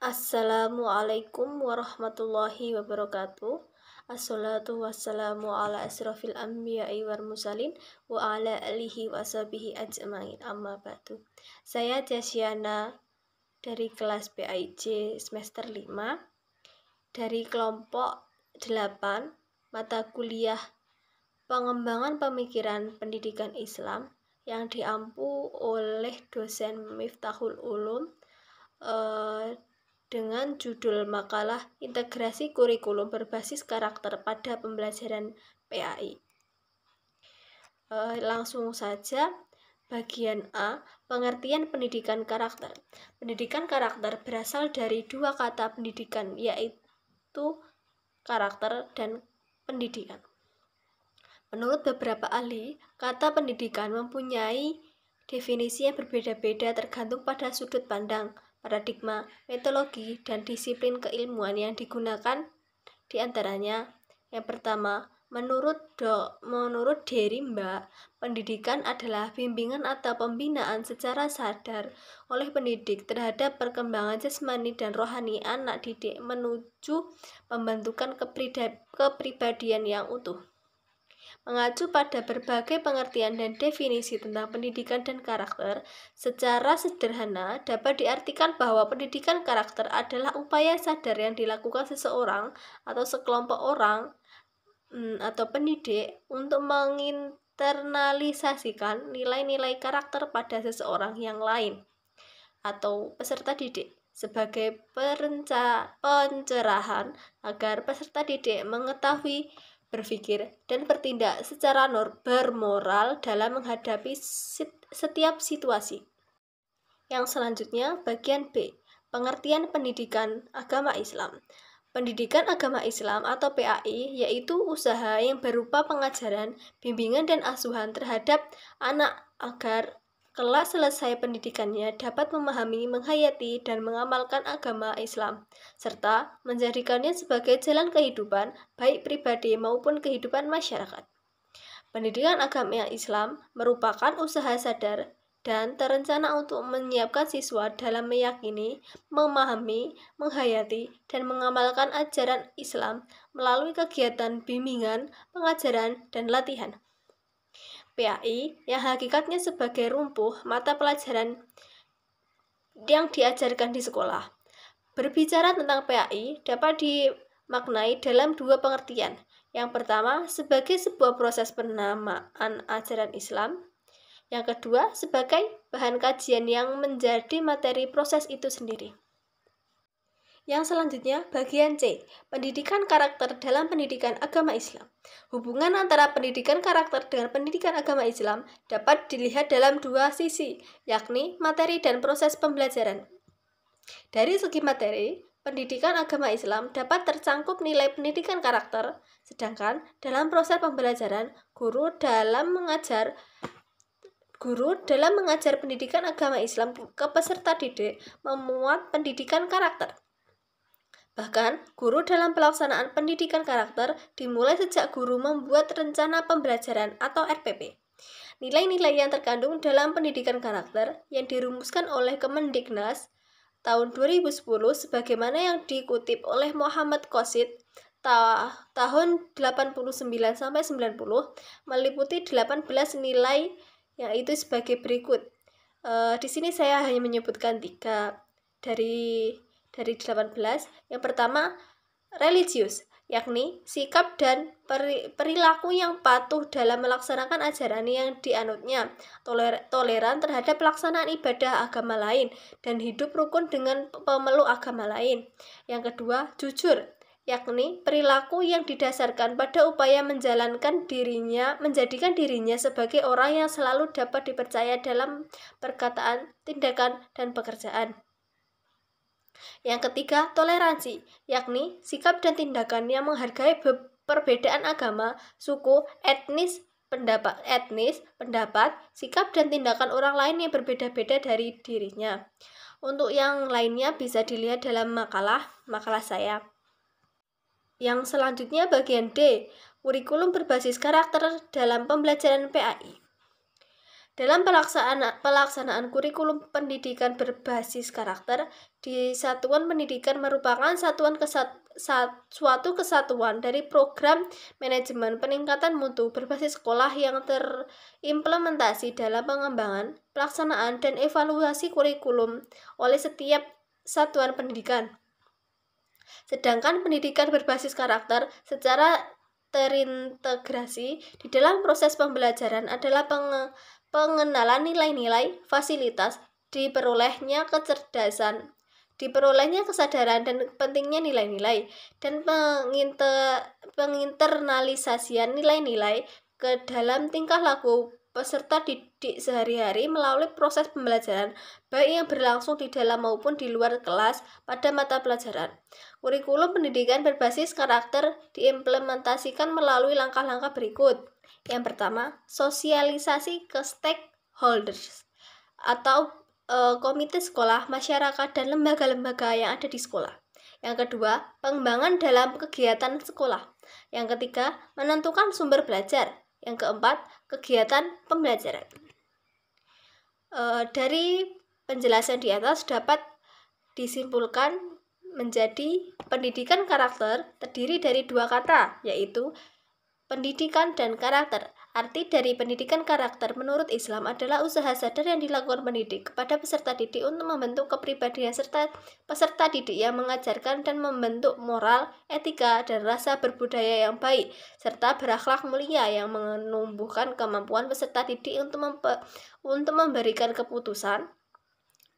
Assalamualaikum warahmatullahi wabarakatuh. Assalatu wassalamu ala asrafil anbiya'i wal mursalin wa ala alihi wa sahbihi ajmain, amma ba'du. Saya Jasyana dari kelas PAIJ semester 5 dari kelompok 8 mata kuliah Pengembangan Pemikiran Pendidikan Islam yang diampu oleh dosen Miftahul Ulum dengan judul makalah Integrasi Kurikulum Berbasis Karakter pada Pembelajaran PAI. Langsung saja, bagian A, pengertian pendidikan karakter. Pendidikan karakter berasal dari dua kata pendidikan, yaitu karakter dan pendidikan. Menurut beberapa ahli, kata pendidikan mempunyai definisi yang berbeda-beda tergantung pada sudut pandang, paradigma, metodologi, dan disiplin keilmuan yang digunakan. Di antaranya, yang pertama, menurut Derimba, pendidikan adalah bimbingan atau pembinaan secara sadar oleh pendidik terhadap perkembangan jasmani dan rohani anak didik menuju pembentukan kepribadian yang utuh. Mengacu pada berbagai pengertian dan definisi tentang pendidikan dan karakter, secara sederhana dapat diartikan bahwa pendidikan karakter adalah upaya sadar yang dilakukan seseorang atau sekelompok orang atau pendidik untuk menginternalisasikan nilai-nilai karakter pada seseorang yang lain atau peserta didik sebagai pencerahan agar peserta didik mengetahui, berpikir, dan bertindak secara bermoral dalam menghadapi setiap situasi. Yang selanjutnya, bagian B, pengertian pendidikan agama Islam. Pendidikan agama Islam atau PAI yaitu usaha yang berupa pengajaran, bimbingan, dan asuhan terhadap anak agar kelak selesai pendidikannya dapat memahami, menghayati, dan mengamalkan agama Islam, serta menjadikannya sebagai jalan kehidupan, baik pribadi maupun kehidupan masyarakat. Pendidikan agama Islam merupakan usaha sadar dan terencana untuk menyiapkan siswa dalam meyakini, memahami, menghayati, dan mengamalkan ajaran Islam melalui kegiatan bimbingan, pengajaran, dan latihan. PAI yang hakikatnya sebagai rumpuh mata pelajaran yang diajarkan di sekolah. Berbicara tentang PAI dapat dimaknai dalam dua pengertian. Yang pertama, sebagai sebuah proses penamaan ajaran Islam. Yang kedua, sebagai bahan kajian yang menjadi materi proses itu sendiri. Yang selanjutnya, bagian C, pendidikan karakter dalam pendidikan agama Islam. Hubungan antara pendidikan karakter dengan pendidikan agama Islam dapat dilihat dalam dua sisi, yakni materi dan proses pembelajaran. Dari segi materi, pendidikan agama Islam dapat tercangkup nilai pendidikan karakter, sedangkan dalam proses pembelajaran, guru dalam mengajar pendidikan agama Islam ke peserta didik memuat pendidikan karakter. Bahkan, guru dalam pelaksanaan pendidikan karakter dimulai sejak guru membuat rencana pembelajaran atau RPP. Nilai-nilai yang terkandung dalam pendidikan karakter yang dirumuskan oleh Kemendiknas tahun 2010 sebagaimana yang dikutip oleh Muhammad Qasid tahun 89-90 meliputi 18 nilai yaitu sebagai berikut. Di sini saya hanya menyebutkan 3 dari 18. Yang pertama, religius, yakni sikap dan perilaku yang patuh dalam melaksanakan ajaran yang dianutnya, toleran terhadap pelaksanaan ibadah agama lain, dan hidup rukun dengan pemeluk agama lain. Yang kedua, jujur, yakni perilaku yang didasarkan pada upaya menjadikan dirinya sebagai orang yang selalu dapat dipercaya dalam perkataan, tindakan, dan pekerjaan. Yang ketiga, toleransi, yakni sikap dan tindakan yang menghargai perbedaan agama, suku, pendapat, sikap dan tindakan orang lain yang berbeda-beda dari dirinya. Untuk yang lainnya bisa dilihat dalam makalah saya. Yang selanjutnya bagian D, kurikulum berbasis karakter dalam pembelajaran PAI. Dalam pelaksanaan kurikulum pendidikan berbasis karakter di satuan pendidikan merupakan suatu kesatuan dari program manajemen peningkatan mutu berbasis sekolah yang terimplementasi dalam pengembangan, pelaksanaan, dan evaluasi kurikulum oleh setiap satuan pendidikan. Sedangkan pendidikan berbasis karakter secara terintegrasi di dalam proses pembelajaran adalah pengenalan nilai-nilai, fasilitas, diperolehnya kecerdasan, diperolehnya kesadaran dan pentingnya nilai-nilai, dan penginternalisasian nilai-nilai ke dalam tingkah laku peserta didik sehari-hari melalui proses pembelajaran, baik yang berlangsung di dalam maupun di luar kelas pada mata pelajaran. Kurikulum pendidikan berbasis karakter diimplementasikan melalui langkah-langkah berikut. Yang pertama, sosialisasi ke stakeholders atau komite sekolah, masyarakat, dan lembaga-lembaga yang ada di sekolah. Yang kedua, pengembangan dalam kegiatan sekolah. Yang ketiga, menentukan sumber belajar. Yang keempat, kegiatan pembelajaran. Dari penjelasan di atas dapat disimpulkan menjadi pendidikan karakter terdiri dari dua kata, yaitu pendidikan dan karakter. Arti dari pendidikan karakter menurut Islam adalah usaha sadar yang dilakukan pendidik kepada peserta didik untuk membentuk kepribadian serta peserta didik yang mengajarkan dan membentuk moral, etika, dan rasa berbudaya yang baik, serta berakhlak mulia yang menumbuhkan kemampuan peserta didik untuk memberikan keputusan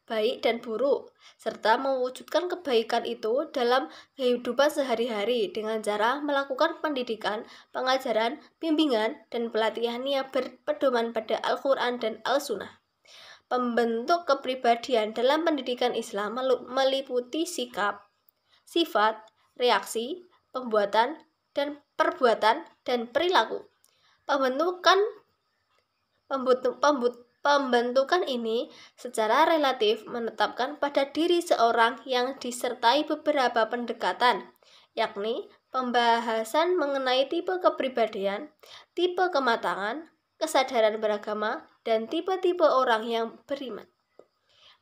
baik dan buruk, serta mewujudkan kebaikan itu dalam kehidupan sehari-hari dengan cara melakukan pendidikan, pengajaran, bimbingan, dan pelatihan yang berpedoman pada Al-Quran dan Al-Sunnah. Pembentuk kepribadian dalam pendidikan Islam meliputi sikap, sifat, reaksi, perbuatan, dan perilaku. Pembentukan ini secara relatif menetapkan pada diri seorang yang disertai beberapa pendekatan, yakni pembahasan mengenai tipe kepribadian, tipe kematangan, kesadaran beragama, dan tipe-tipe orang yang beriman.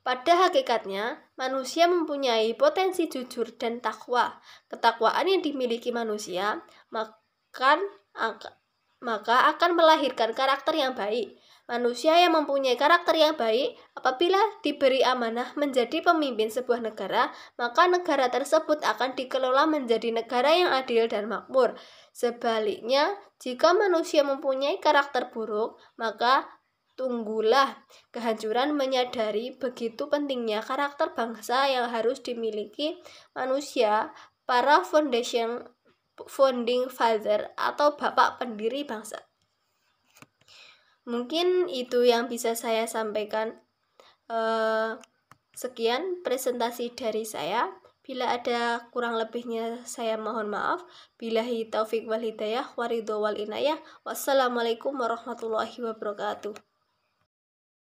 Pada hakikatnya, manusia mempunyai potensi jujur dan takwa. Ketakwaan yang dimiliki manusia maka akan melahirkan karakter yang baik. Manusia yang mempunyai karakter yang baik, apabila diberi amanah menjadi pemimpin sebuah negara, maka negara tersebut akan dikelola menjadi negara yang adil dan makmur. Sebaliknya, jika manusia mempunyai karakter buruk, maka tunggulah kehancuran. Menyadari begitu pentingnya karakter bangsa yang harus dimiliki manusia, para founding father atau bapak pendiri bangsa. Mungkin itu yang bisa saya sampaikan. Sekian presentasi dari saya. Bila ada kurang lebihnya saya mohon maaf. Billahi taufik wal hidayah waridho wal inayah. Wassalamualaikum warahmatullahi wabarakatuh.